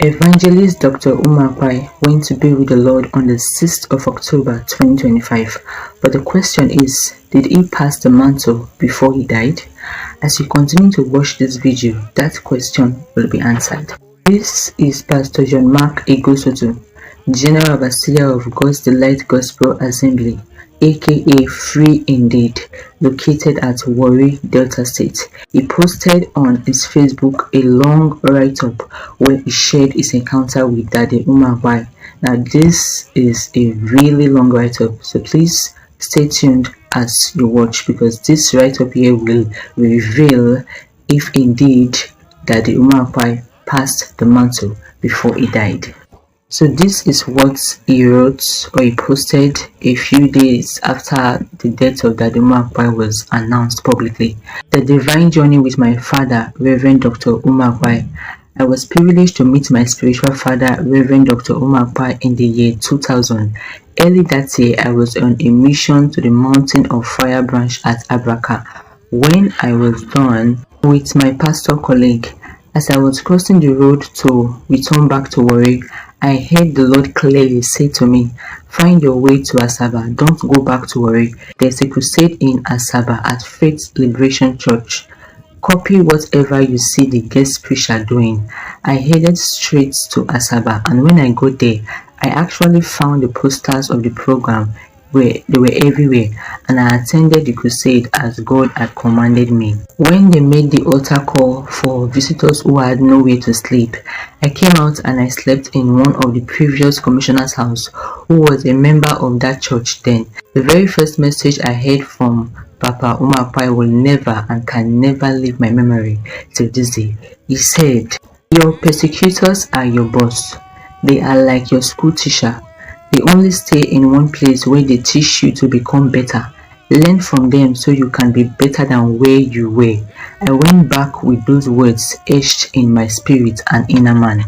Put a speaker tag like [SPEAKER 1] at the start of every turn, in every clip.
[SPEAKER 1] Evangelist Dr. Ukpai went to be with the Lord on the 6th of October 2025. But the question is, did he pass the mantle before he died? As you continue to watch this video, that question will be answered. This is Pastor John Mark Egosoto, General Overseer of God's Delight Gospel Assembly, aka Free Indeed, located at Warri, Delta State. He posted on his Facebook a long write-up where he shared his encounter with Daddy Ukpai. Now this is a really long write-up, so please stay tuned as you watch, because this write-up here will reveal if indeed Daddy Ukpai passed the mantle before he died. So this is what he wrote, or he posted a few days after the death of Daddy Ukpai was announced publicly. The divine journey with my father, Reverend Dr. Ukpai. I was privileged to meet my spiritual father, Reverend Dr. Ukpai, in the year 2000. Early that year, I was on a mission to the Mountain of Fire branch at Abraka. When I was done with my pastor colleague, as I was crossing the road to return back to Warri, I heard the Lord clearly say to me, "Find your way to Asaba, don't go back to Warri. There's a crusade in Asaba at Faith Liberation Church. Copy whatever you see the guest preacher doing." I headed straight to Asaba, and when I got there, I actually found the posters of the program where they were everywhere, and I attended the crusade as God had commanded me. When they made the altar call for visitors who had nowhere to sleep, I came out and I slept in one of the previous commissioner's house, who was a member of that church then. The very first message I heard from Papa Ukpai will never and can never leave my memory till this day. He said, "Your persecutors are your boss. They are like your school teacher. They only stay in one place where they teach you to become better. Learn from them so you can be better than where you were." I went back with those words etched in my spirit and inner man.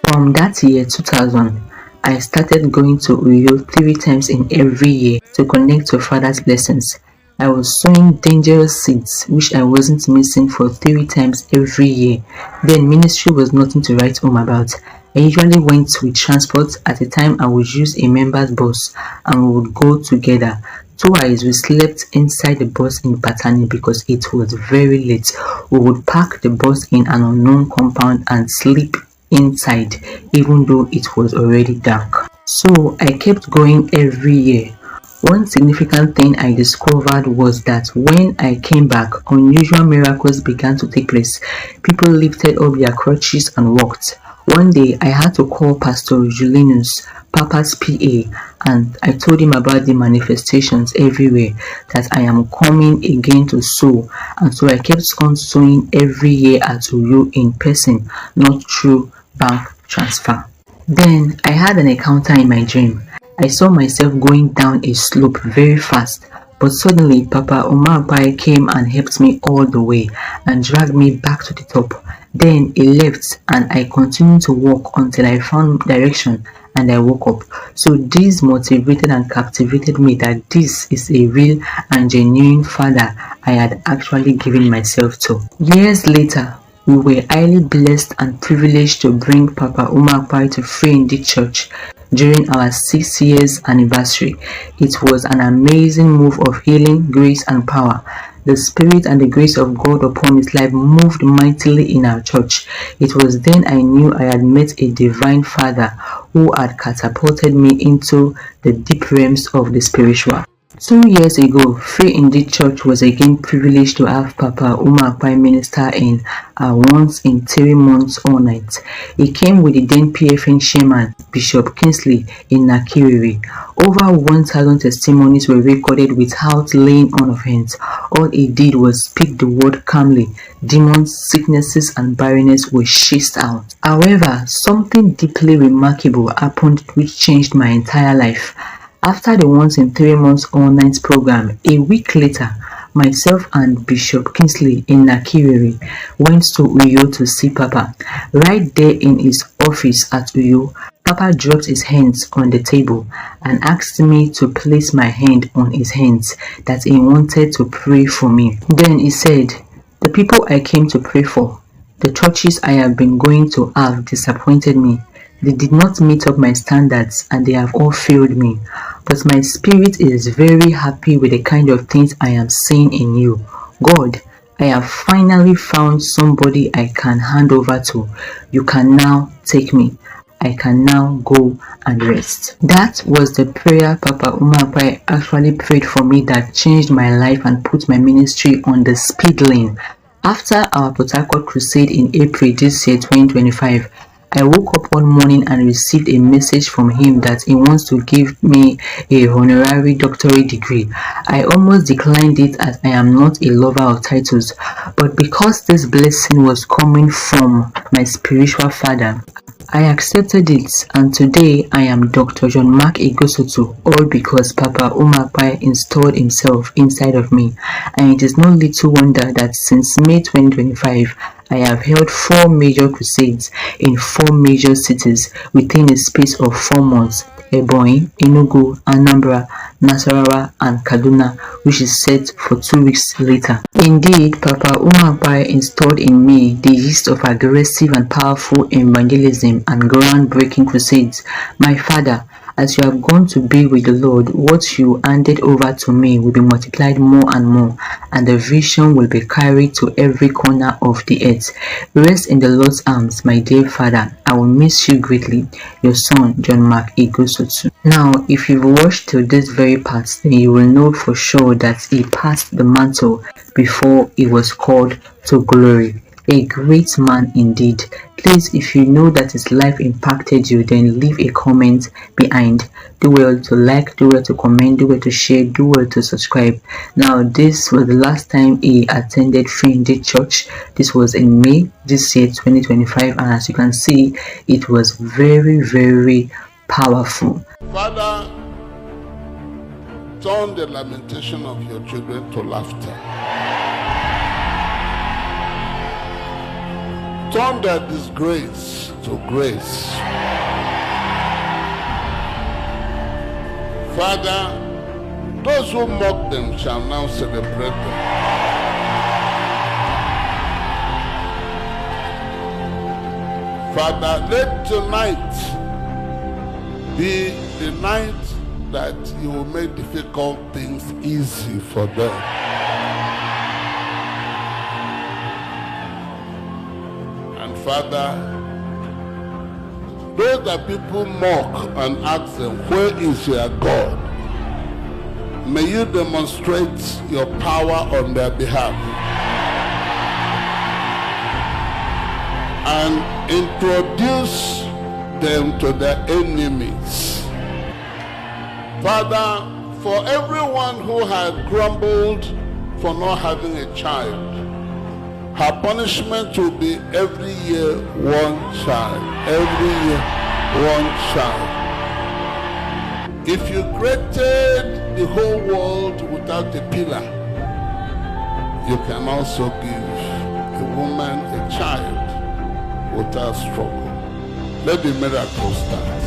[SPEAKER 1] From that year 2000, I started going to Uyo 3 times in every year to connect to Father's blessings. I was sowing dangerous seeds which I wasn't missing for 3 times every year. Then ministry was nothing to write home about. I usually went with transport. At the time, I would use a member's bus and we would go together. Twice we slept inside the bus in Patani because it was very late. We would park the bus in an unknown compound and sleep inside even though it was already dark. So I kept going every year. One significant thing I discovered was that when I came back, unusual miracles began to take place. People lifted up their crutches and walked. One day, I had to call Pastor Julinus, Papa's PA, and I told him about the manifestations everywhere, that I am coming again to sow. And so I kept on sowing every year at Uyo in person, not through bank transfer. Then I had an encounter in my dream. I saw myself going down a slope very fast, but suddenly Papa Ukpai came and helped me all the way and dragged me back to the top. Then he left and I continued to walk until I found direction and I woke up. So this motivated and captivated me that this is a real and genuine father I had actually given myself to. Years later, we were highly blessed and privileged to bring Papa Ukpai to Free Indeed Church during our 6 years anniversary. It was an amazing move of healing, grace and power. The Spirit and the grace of God upon his life moved mightily in our church. It was then I knew I had met a divine Father who had catapulted me into the deep realms of the spiritual. 2 years ago, Free Indeed Church was again privileged to have Papa Ukpai minister in our once in 3 months all night. He came with the then PFN chairman, Bishop Kingsley in Nakiriri. Over 1,000 testimonies were recorded without laying on of hands. All he did was speak the word calmly. Demons, sicknesses and barrenness were chased out. However, something deeply remarkable happened which changed my entire life. After the once in 3 months all night program, a week later, myself and Bishop Kingsley in Nakiriri went to Uyo to see Papa. Right there in his office at Uyo, Papa dropped his hands on the table and asked me to place my hand on his hands, that he wanted to pray for me. Then he said, "The people I came to pray for, The churches I have been going to have disappointed me. They did not meet up my standards and they have all failed me. But my spirit is very happy with the kind of things I am seeing in you. God, I have finally found somebody I can hand over to. You can now take me. I can now go and rest. That was the prayer Papa Ukpai actually prayed for me that changed my life and put my ministry on the speed lane. After our Port Harcourt crusade in April this year 2025, I woke up one morning and received a message from him that he wants to give me a honorary doctorate degree. I almost declined it as I am not a lover of titles, but because this blessing was coming from my spiritual father, I accepted it, and today I am Dr. John Mark Igosotu, all because Papa Ukpai installed himself inside of me. And it is no little wonder that since May 2025, I have held 4 major crusades in 4 major cities within a space of 4 months: Ebonyi, Enugu, Anambra, Nasarawa, and Kaduna, which is set for 2 weeks later. Indeed, Papa Ukpai installed in me the yeast of aggressive and powerful evangelism and groundbreaking crusades. My Father, as you have gone to be with the Lord, what you handed over to me will be multiplied more and more, and the vision will be carried to every corner of the earth. Rest in the Lord's arms, my dear Father. I will miss you greatly. Your son, John Mark Igosotu. Now, if you've watched till this very part, then you will know for sure that he passed the mantle before he was called to glory. A great man indeed. Please, if you know that his life impacted you, then leave a comment behind. Do well to like, do well to comment, do well to share, do well to subscribe. Now, this was the last time he attended Free Indeed Church. This was in May this year 2025, and as you can see, it was very, very powerful.
[SPEAKER 2] Father, turn the lamentation of your children to laughter. Turn their disgrace to grace. Father, those who mock them shall now celebrate them. Father, let tonight be the night that you will make difficult things easy for them. Father, those that people mock and ask them, where is your God? May you demonstrate your power on their behalf and introduce them to their enemies. Father, for everyone who had grumbled for not having a child, her punishment will be every year 1 child. Every year 1 child. If you created the whole world without a pillar, you can also give a woman a child without struggle. Let the miracle start.